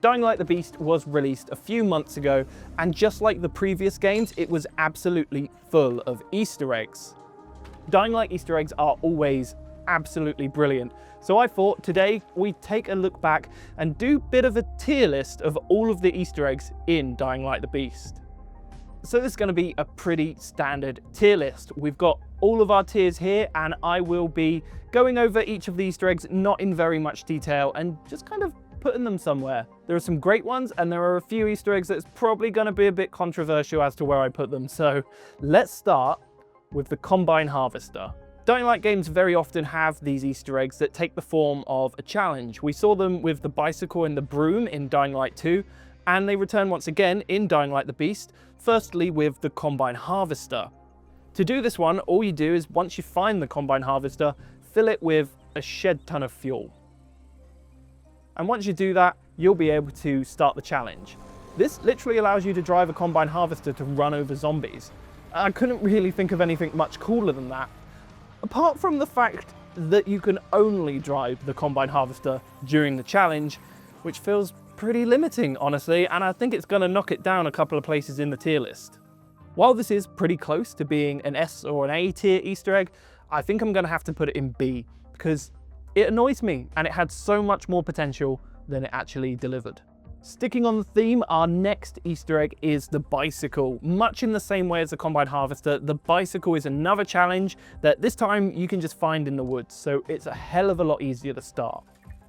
Dying Light the Beast was released a few months ago, and just like the previous games, it was absolutely full of Easter eggs. Dying Light Easter eggs are always absolutely brilliant, so I thought today we'd take a look back and do a bit of a tier list of all of the Easter eggs in Dying Light the Beast. So this is going to be a pretty standard tier list. We've got all of our tiers here, and I will be going over each of the Easter eggs, not in very much detail, and just kind of putting them somewhere. There are some great ones, and there are a few Easter eggs that's probably going to be a bit controversial as to where I put them. So let's start with the Combine Harvester. Dying Light games very often have these Easter eggs that take the form of a challenge. We saw them with the bicycle and the broom in Dying Light 2, and they return once again in Dying Light the Beast, firstly with the Combine Harvester. To do this one, all you do is once you find the Combine Harvester, fill it with a shed ton of fuel. And once you do that, you'll be able to start the challenge. This literally allows you to drive a Combine Harvester to run over zombies. I couldn't really think of anything much cooler than that, apart from the fact that you can only drive the Combine Harvester during the challenge, which feels pretty limiting, honestly, and I think it's going to knock it down a couple of places in the tier list. While this is pretty close to being an S or an A tier Easter egg, I think I'm going to have to put it in B, because it annoys me, and it had so much more potential than it actually delivered. Sticking on the theme, our next Easter egg is the bicycle. Much in the same way as the Combine Harvester, the bicycle is another challenge that this time you can just find in the woods, so it's a hell of a lot easier to start.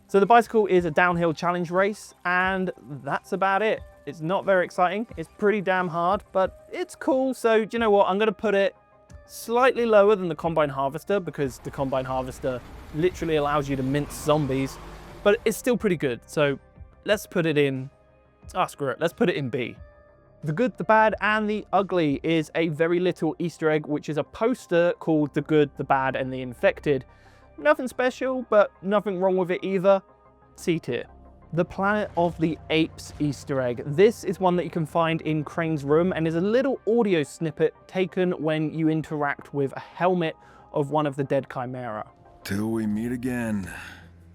So the bicycle is a downhill challenge race, and that's about it. It's not very exciting, it's pretty damn hard, but it's cool, so do you know what, I'm going to put it slightly lower than the Combine Harvester, because the Combine Harvester literally allows you to mince zombies, but it's still pretty good, so let's put it in, screw it, let's put it in B. The Good, the Bad, and the Ugly is a very little Easter egg, which is a poster called The Good, the Bad, and the Infected. Nothing special, but nothing wrong with it either. C tier. The Planet of the Apes Easter egg. This is one that you can find in Crane's room and is a little audio snippet taken when you interact with a helmet of one of the dead Chimera. Till we meet again,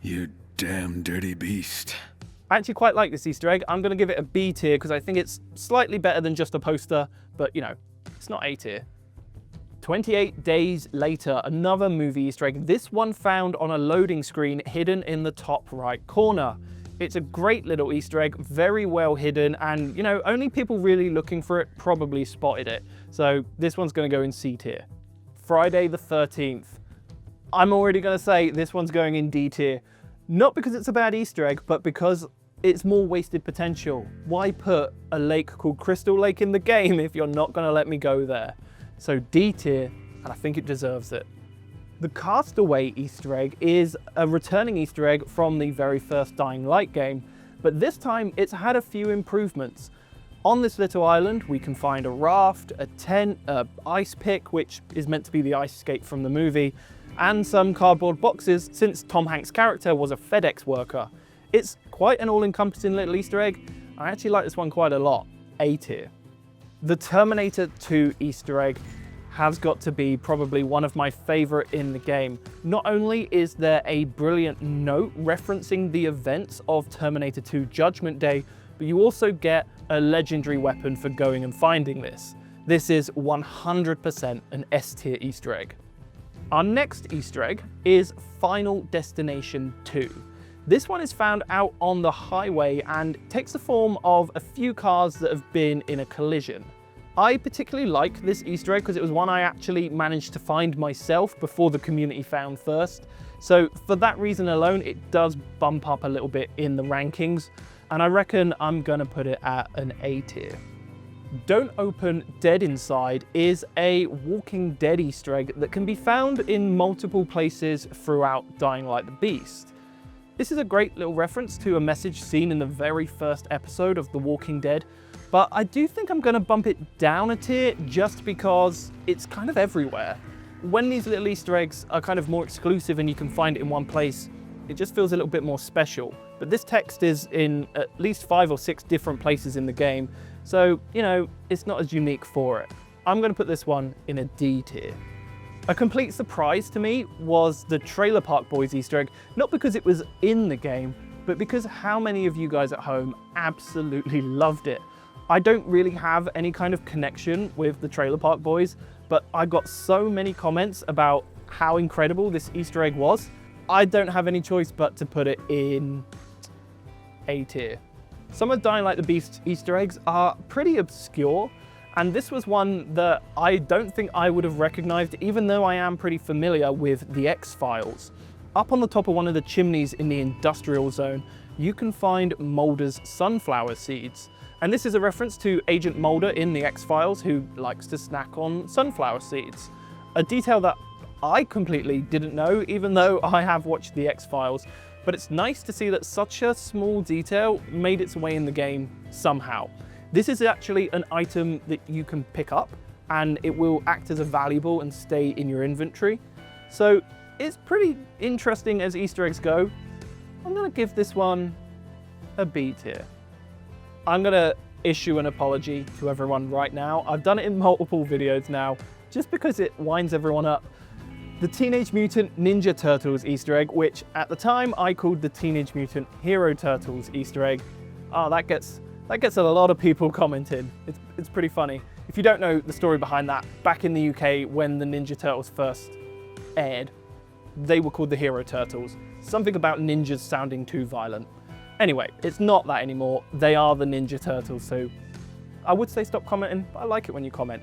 you damn dirty beast. I actually quite like this Easter egg. I'm going to give it a B tier because I think it's slightly better than just a poster, but you know, it's not A tier. 28 Days Later, another movie Easter egg. This one found on a loading screen hidden in the top right corner. It's a great little Easter egg, very well hidden, and you know, only people really looking for it probably spotted it. So this one's going to go in C tier. Friday the 13th. I'm already going to say this one's going in D tier. Not because it's a bad Easter egg, but because it's more wasted potential. Why put a lake called Crystal Lake in the game if you're not going to let me go there? So D tier, and I think it deserves it. The Castaway Easter egg is a returning Easter egg from the very first Dying Light game, but this time it's had a few improvements. On this little island, we can find a raft, a tent, an ice pick, which is meant to be the ice skate from the movie, and some cardboard boxes since Tom Hanks' character was a FedEx worker. It's quite an all-encompassing little Easter egg. I actually like this one quite a lot. A tier. The Terminator 2 Easter egg has got to be probably one of my favorite in the game. Not only is there a brilliant note referencing the events of Terminator 2 Judgment Day, but you also get a legendary weapon for going and finding this. This is 100% an S tier Easter egg. Our next Easter egg is Final Destination 2. This one is found out on the highway and takes the form of a few cars that have been in a collision. I particularly like this Easter egg because it was one I actually managed to find myself before the community found first. So for that reason alone, it does bump up a little bit in the rankings, and I reckon I'm gonna put it at an A tier. Don't Open Dead Inside is a Walking Dead Easter egg that can be found in multiple places throughout Dying Light the Beast. This is a great little reference to a message seen in the very first episode of The Walking Dead, but I do think I'm going to bump it down a tier just because it's kind of everywhere. When these little Easter eggs are kind of more exclusive and you can find it in one place, it just feels a little bit more special. But this text is in at least 5 or 6 different places in the game, so, you know, it's not as unique for it. I'm going to put this one in a D tier. A complete surprise to me was the Trailer Park Boys Easter egg, not because it was in the game, but because how many of you guys at home absolutely loved it. I don't really have any kind of connection with the Trailer Park Boys, but I got so many comments about how incredible this Easter egg was. I don't have any choice but to put it in A tier. Some of Dying Like the Beast Easter eggs are pretty obscure, and this was one that I don't think I would have recognized, even though I am pretty familiar with the X-Files. Up on the top of one of the chimneys in the industrial zone, you can find Mulder's sunflower seeds. And this is a reference to Agent Mulder in the X-Files, who likes to snack on sunflower seeds. A detail that I completely didn't know, even though I have watched the X-Files. But it's nice to see that such a small detail made its way in the game somehow. This is actually an item that you can pick up, and it will act as a valuable and stay in your inventory. So it's pretty interesting as Easter eggs go. I'm gonna give this one a B tier. I'm gonna issue an apology to everyone right now. I've done it in multiple videos now, just because it winds everyone up. The Teenage Mutant Ninja Turtles Easter egg, which at the time I called the Teenage Mutant Hero Turtles Easter egg. Oh, that gets a lot of people commenting. It's pretty funny. If you don't know the story behind that, back in the UK when the Ninja Turtles first aired, they were called the Hero Turtles. Something about ninjas sounding too violent. Anyway, it's not that anymore. They are the Ninja Turtles, so I would say stop commenting, but I like it when you comment.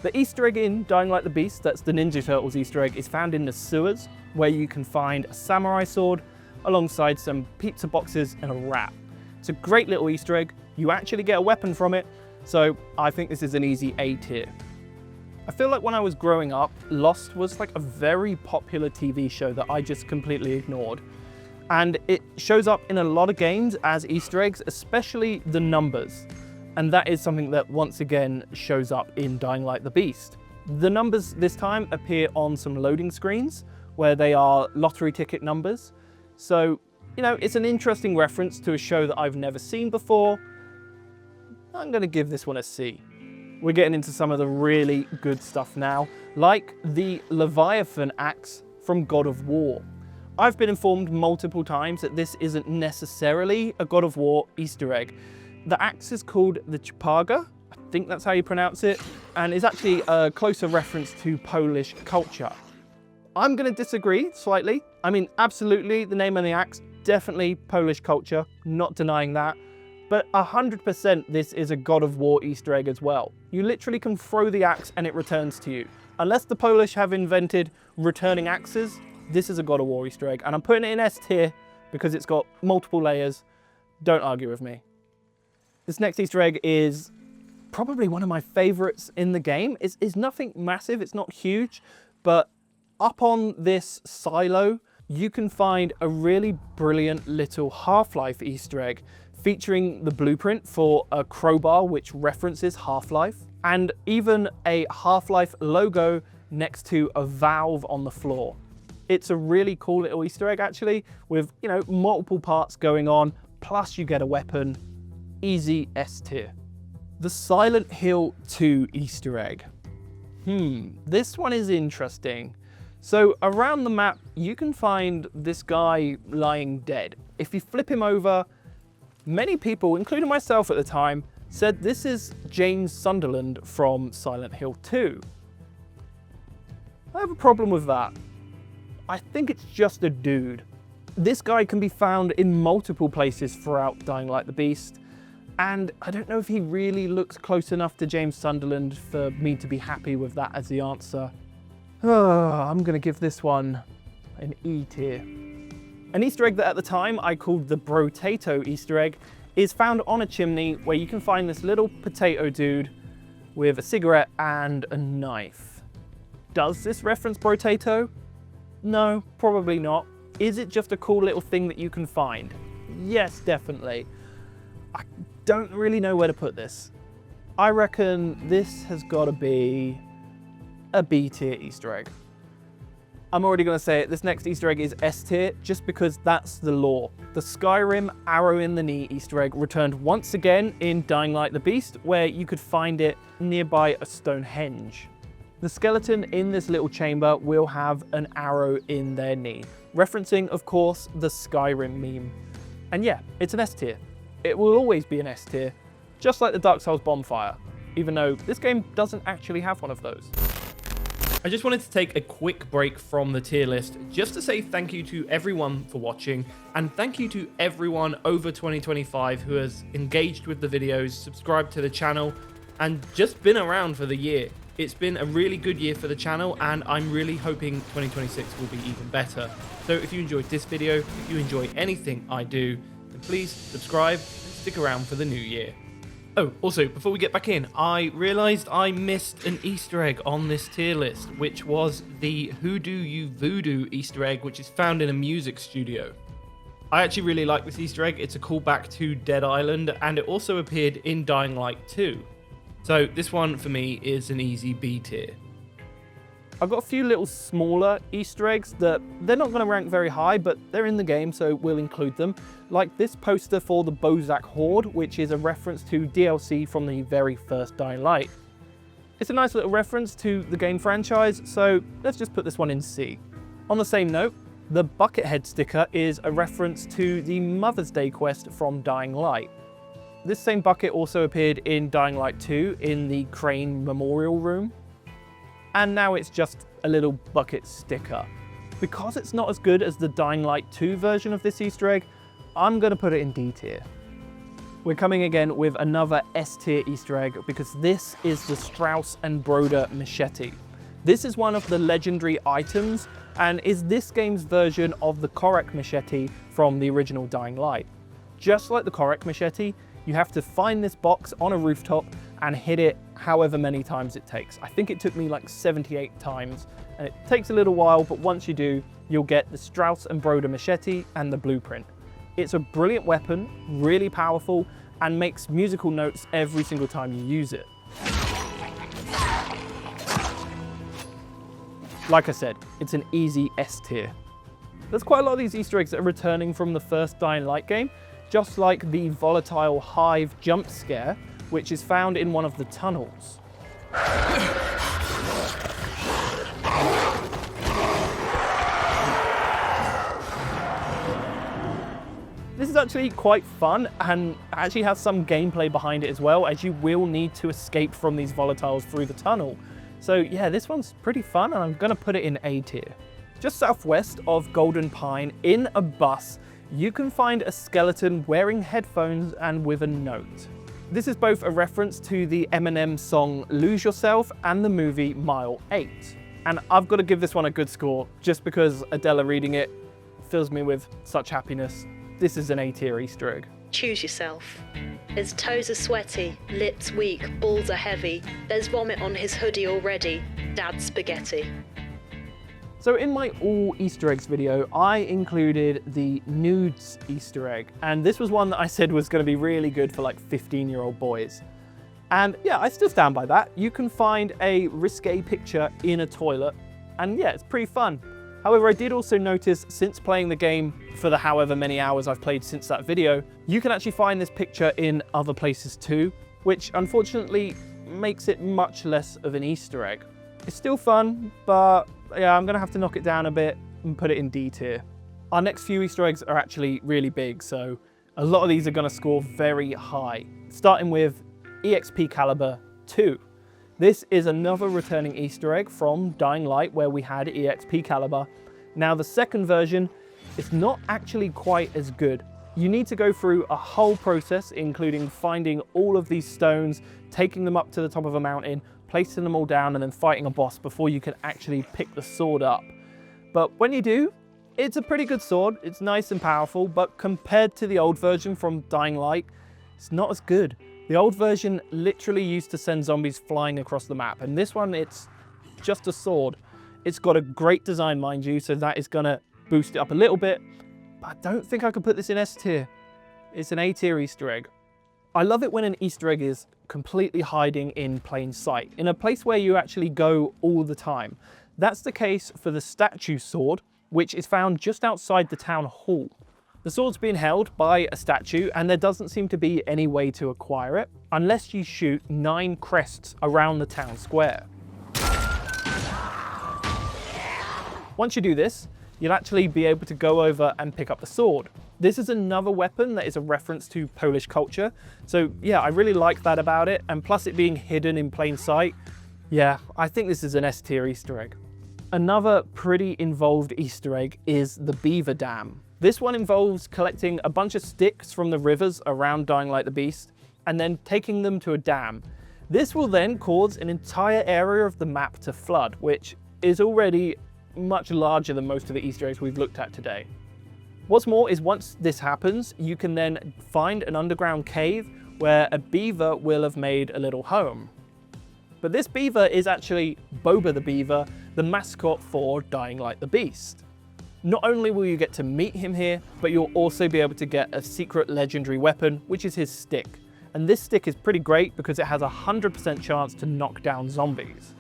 The Easter egg in Dying Like the Beast, that's the Ninja Turtles Easter egg, is found in the sewers, where you can find a samurai sword alongside some pizza boxes and a wrap. It's a great little Easter egg. You actually get a weapon from it, so I think this is an easy A tier. I feel like when I was growing up, Lost was like a very popular TV show that I just completely ignored. And it shows up in a lot of games as Easter eggs, especially the numbers. And that is something that once again shows up in Dying Like the Beast. The numbers this time appear on some loading screens where they are lottery ticket numbers. So, you know, it's an interesting reference to a show that I've never seen before. I'm gonna give this one a C. We're getting into some of the really good stuff now, like the Leviathan Axe from God of War. I've been informed multiple times that this isn't necessarily a God of War Easter egg. The axe is called the Chapaga, I think that's how you pronounce it, and is actually a closer reference to Polish culture. I'm going to disagree slightly. I mean, absolutely, the name of the axe, definitely Polish culture, not denying that, but 100% this is a God of War Easter egg as well. You literally can throw the axe and it returns to you. Unless the Polish have invented returning axes, this is a God of War Easter egg, and I'm putting it in S tier because it's got multiple layers. Don't argue with me. This next Easter egg is probably one of my favorites in the game. It's nothing massive, it's not huge, but up on this silo, you can find a really brilliant little Half-Life Easter egg featuring the blueprint for a crowbar which references Half-Life, and even a Half-Life logo next to a valve on the floor. It's a really cool little Easter egg actually, with, you know, multiple parts going on, plus you get a weapon. Easy S tier. The Silent Hill 2 Easter egg. This one is interesting. So around the map, you can find this guy lying dead. If you flip him over, many people, including myself at the time, said this is James Sunderland from Silent Hill 2. I have a problem with that. I think it's just a dude. This guy can be found in multiple places throughout Dying Like the Beast, and I don't know if he really looks close enough to James Sunderland for me to be happy with that as the answer. I'm gonna give this one an E tier. An Easter egg that at the time I called the Brotato Easter egg is found on a chimney where you can find this little potato dude with a cigarette and a knife. Does this reference Brotato? No, probably not. Is it just a cool little thing that you can find? Yes, definitely. I don't really know where to put this. I reckon this has got to be a B tier Easter egg. I'm already going to say it, this next Easter egg is S tier just because that's the lore. The Skyrim arrow in the knee Easter egg returned once again in Dying Like the Beast, where you could find it nearby a Stonehenge. The skeleton in this little chamber will have an arrow in their knee, referencing, of course, the Skyrim meme. And yeah, it's an S tier. It will always be an S tier, just like the Dark Souls bonfire, even though this game doesn't actually have one of those. I just wanted to take a quick break from the tier list just to say thank you to everyone for watching, and thank you to everyone over 2025 who has engaged with the videos, subscribed to the channel, and just been around for the year. It's been a really good year for the channel, and I'm really hoping 2026 will be even better. So if you enjoyed this video, if you enjoy anything I do, then please subscribe and stick around for the new year. Oh, also, before we get back in, I realised I missed an Easter egg on this tier list, which was the Who Do You VooDoo Easter egg, which is found in a music studio. I actually really like this Easter egg. It's a callback to Dead Island, and it also appeared in Dying Light 2. So this one, for me, is an easy B tier. I've got a few little smaller Easter eggs that they're not going to rank very high, but they're in the game, so we'll include them. Like this poster for the Bozak Horde, which is a reference to DLC from the very first Dying Light. It's a nice little reference to the game franchise, so let's just put this one in C. On the same note, the Buckethead sticker is a reference to the Mother's Day quest from Dying Light. This same bucket also appeared in Dying Light 2 in the Crane Memorial Room. And now it's just a little bucket sticker. Because it's not as good as the Dying Light 2 version of this Easter egg, I'm going to put it in D tier. We're coming again with another S tier Easter egg because this is the Straus and Broda Machete. This is one of the legendary items and is this game's version of the Korek Machete from the original Dying Light. Just like the Korek Machete, you have to find this box on a rooftop and hit it however many times it takes. I think it took me like 78 times, and it takes a little while, but once you do, you'll get the Straus and Broda Machete and the blueprint. It's a brilliant weapon, really powerful, and makes musical notes every single time you use it. Like I said, it's an easy S tier. There's quite a lot of these Easter eggs that are returning from the first Dying Light game, just like the Volatile Hive jump scare, which is found in one of the tunnels. This is actually quite fun and actually has some gameplay behind it as well, as you will need to escape from these volatiles through the tunnel. So yeah, this one's pretty fun and I'm gonna put it in A tier. Just southwest of Golden Pine, in a bus, you can find a skeleton wearing headphones and with a note. This is both a reference to the Eminem song Lose Yourself and the movie Mile 8. And I've got to give this one a good score just because Adela reading it fills me with such happiness. This is an A tier Easter egg. Choose yourself. His toes are sweaty, lips weak, balls are heavy. There's vomit on his hoodie already. Dad's spaghetti. So in my all Easter eggs video, I included the nudes Easter egg. And this was one that I said was going to be really good for like 15-year-old boys. And yeah, I still stand by that. You can find a risque picture in a toilet. And yeah, it's pretty fun. However, I did also notice since playing the game for the however many hours I've played since that video, you can actually find this picture in other places too, which unfortunately makes it much less of an Easter egg. It's still fun, but yeah, I'm gonna have to knock it down a bit and put it in D tier. Our next few Easter eggs are actually really big, so a lot of these are gonna score very high. Starting with EXPcalibur II. This is another returning Easter egg from Dying Light where we had EXPcalibur. Now the second version is not actually quite as good. You need to go through a whole process, including finding all of these stones, taking them up to the top of a mountain, placing them all down and then fighting a boss before you can actually pick the sword up. But when you do, it's a pretty good sword. It's nice and powerful, but compared to the old version from Dying Light, it's not as good. The old version literally used to send zombies flying across the map, and this one, it's just a sword. It's got a great design, mind you, so that is gonna boost it up a little bit, but I don't think I could put this in S tier. It's an A tier Easter egg. I love it when an Easter egg is completely hiding in plain sight, in a place where you actually go all the time. That's the case for the statue sword, which is found just outside the town hall. The sword's being held by a statue and there doesn't seem to be any way to acquire it unless you shoot 9 crests around the town square. Once you do this, you'll actually be able to go over and pick up the sword. This is another weapon that is a reference to Polish culture. So yeah, I really like that about it. And plus it being hidden in plain sight. Yeah, I think this is an S tier Easter egg. Another pretty involved Easter egg is the beaver dam. This one involves collecting a bunch of sticks from the rivers around Dying Light the Beast and then taking them to a dam. This will then cause an entire area of the map to flood, which is already much larger than most of the Easter eggs we've looked at today. What's more is once this happens, you can then find an underground cave where a beaver will have made a little home. But this beaver is actually Boba the beaver, the mascot for Dying Light the Beast. Not only will you get to meet him here, but you'll also be able to get a secret legendary weapon, which is his stick. And this stick is pretty great because it has a 100% chance to knock down zombies.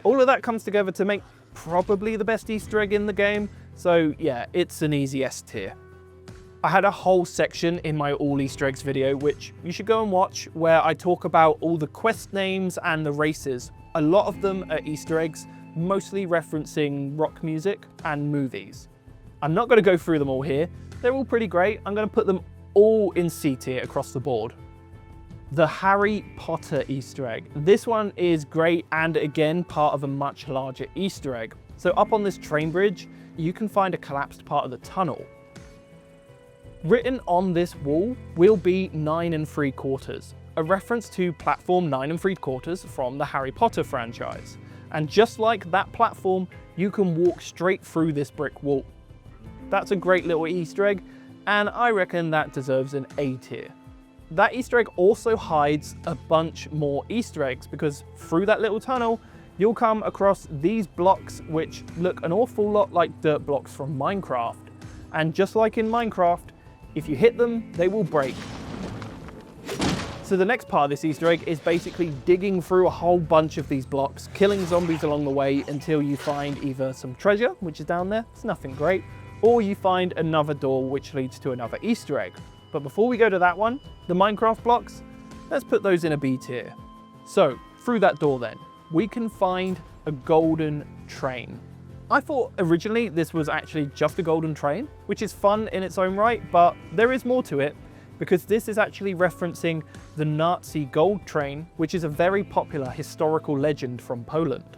All of that comes together to make probably the best Easter egg in the game, so yeah, it's an easy S tier. I had a whole section in my all Easter eggs video, which you should go and watch, where I talk about all the quest names and the races. A lot of them are Easter eggs, mostly referencing rock music and movies. I'm not going to go through them all here. They're all pretty great. I'm going to put them all in C tier across the board. The Harry Potter Easter egg. This one is great and again part of a much larger Easter egg. So up on this train bridge, you can find a collapsed part of the tunnel. Written on this wall will be 9 3/4, a reference to platform 9 3/4 from the Harry Potter franchise. And just like that platform, you can walk straight through this brick wall. That's a great little Easter egg, and I reckon that deserves an A tier. That Easter egg also hides a bunch more Easter eggs, because through that little tunnel, you'll come across these blocks which look an awful lot like dirt blocks from Minecraft. And just like in Minecraft, if you hit them, they will break. So the next part of this Easter egg is basically digging through a whole bunch of these blocks, killing zombies along the way until you find either some treasure, which is down there, it's nothing great, or you find another door which leads to another Easter egg. But before we go to that one, the Minecraft blocks, let's put those in a B tier. So through that door then, we can find a golden train. I thought originally this was actually just a golden train, which is fun in its own right, but there is more to it, because this is actually referencing the Nazi gold train, which is a very popular historical legend from Poland.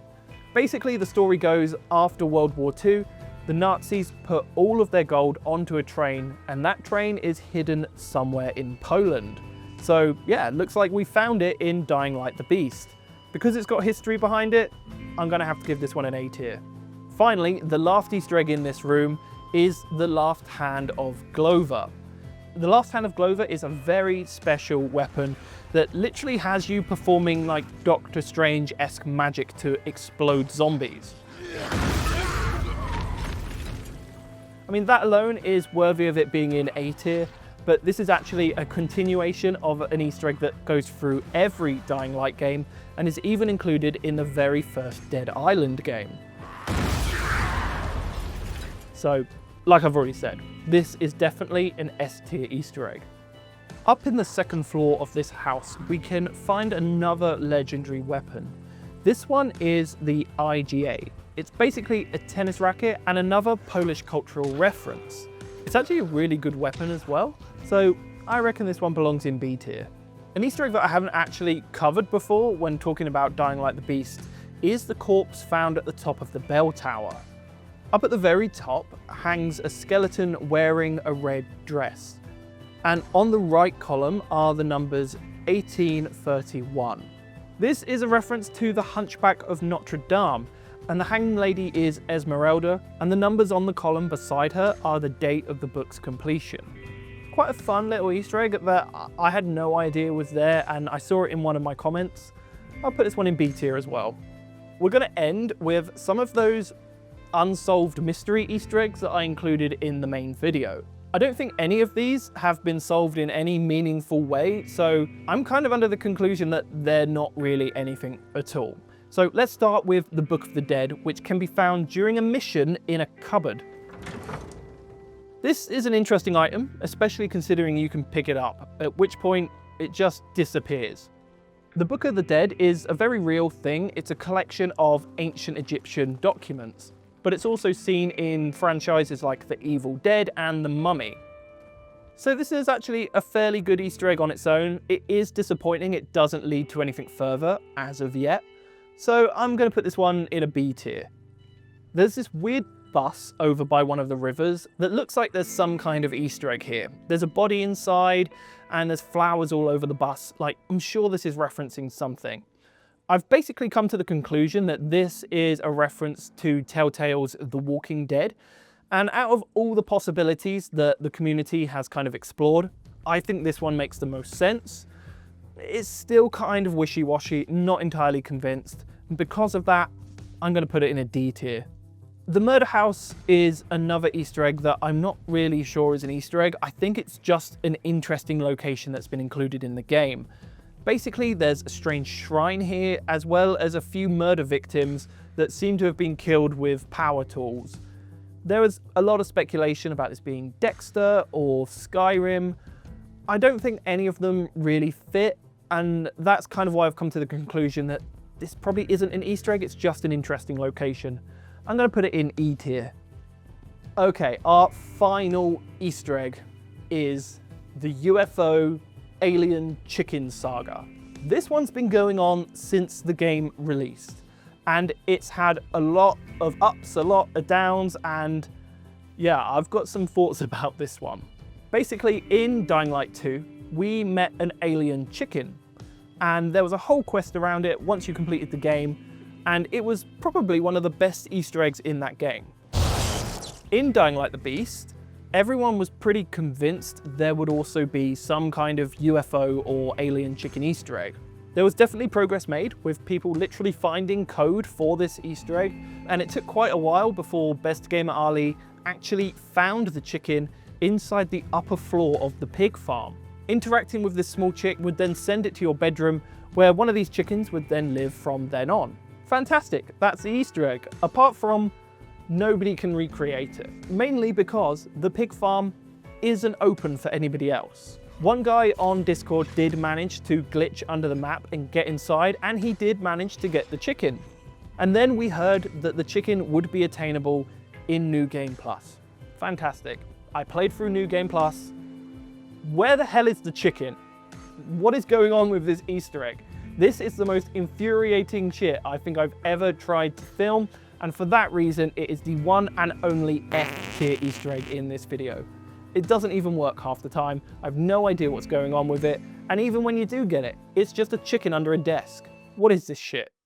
Basically, the story goes after World War II, the Nazis put all of their gold onto a train, and that train is hidden somewhere in Poland. So yeah, it looks like we found it in Dying Light the Beast. Because it's got history behind it, I'm gonna have to give this one an A tier. Finally, the last Easter egg in this room is the last hand of Glova. The last hand of Glova is a very special weapon that literally has you performing like Doctor Strange-esque magic to explode zombies. I mean, that alone is worthy of it being in A tier, but this is actually a continuation of an Easter egg that goes through every Dying Light game and is even included in the very first Dead Island game. So, like I've already said, this is definitely an S tier Easter egg. Up in the second floor of this house, we can find another legendary weapon. This one is the IGA. It's basically a tennis racket and another Polish cultural reference. It's actually a really good weapon as well, so I reckon this one belongs in B tier. An Easter egg that I haven't actually covered before when talking about Dying Light the Beast is the corpse found at the top of the bell tower. Up at the very top hangs a skeleton wearing a red dress. And on the right column are the numbers 1831. This is a reference to the Hunchback of Notre Dame, and the hanging lady is Esmeralda, and the numbers on the column beside her are the date of the book's completion. Quite a fun little Easter egg that I had no idea was there, and I saw it in one of my comments. I'll put this one in B tier as well. We're going to end with some of those unsolved mystery Easter eggs that I included in the main video. I don't think any of these have been solved in any meaningful way, so I'm kind of under the conclusion that they're not really anything at all. So let's start with the Book of the Dead, which can be found during a mission in a cupboard. This is an interesting item, especially considering you can pick it up, at which point it just disappears. The Book of the Dead is a very real thing. It's a collection of ancient Egyptian documents, but it's also seen in franchises like The Evil Dead and The Mummy. So this is actually a fairly good Easter egg on its own. It is disappointing it doesn't lead to anything further as of yet. So I'm going to put this one in a B tier. There's this weird bus over by one of the rivers that looks like there's some kind of Easter egg here. There's a body inside and there's flowers all over the bus. Like, I'm sure this is referencing something. I've basically come to the conclusion that this is a reference to Telltale's The Walking Dead. And out of all the possibilities that the community has kind of explored, I think this one makes the most sense. It's still kind of wishy-washy, not entirely convinced. And because of that, I'm going to put it in a D tier. The murder house is another Easter egg that I'm not really sure is an Easter egg. I think it's just an interesting location that's been included in the game. Basically, there's a strange shrine here, as well as a few murder victims that seem to have been killed with power tools. There was a lot of speculation about this being Dexter or Skyrim. I don't think any of them really fit, and that's kind of why I've come to the conclusion that this probably isn't an Easter egg, it's just an interesting location. I'm going to put it in E tier. Okay, our final Easter egg is the UFO Alien Chicken saga. This one's been going on since the game released, and it's had a lot of ups, a lot of downs, and yeah, I've got some thoughts about this one. Basically, in Dying Light 2, we met an alien chicken, and there was a whole quest around it once you completed the game, and it was probably one of the best Easter eggs in that game. In Dying Light the Beast, everyone was pretty convinced there would also be some kind of UFO or alien chicken Easter egg. There was definitely progress made, with people literally finding code for this Easter egg, and it took quite a while before Best Gamer Ali actually found the chicken inside the upper floor of the pig farm. Interacting with this small chick would then send it to your bedroom, where one of these chickens would then live from then on. Fantastic, that's the Easter egg, apart from nobody can recreate it, mainly because the pig farm isn't open for anybody else. One guy on Discord did manage to glitch under the map and get inside, and he did manage to get the chicken. And then we heard that the chicken would be attainable in New Game Plus. Fantastic. I played through New Game Plus. Where the hell is the chicken? What is going on with this Easter egg? This is the most infuriating shit I think I've ever tried to film, and for that reason, it is the one and only F tier Easter egg in this video. It doesn't even work half the time. I've no idea what's going on with it, and even when you do get it, it's just a chicken under a desk. What is this shit?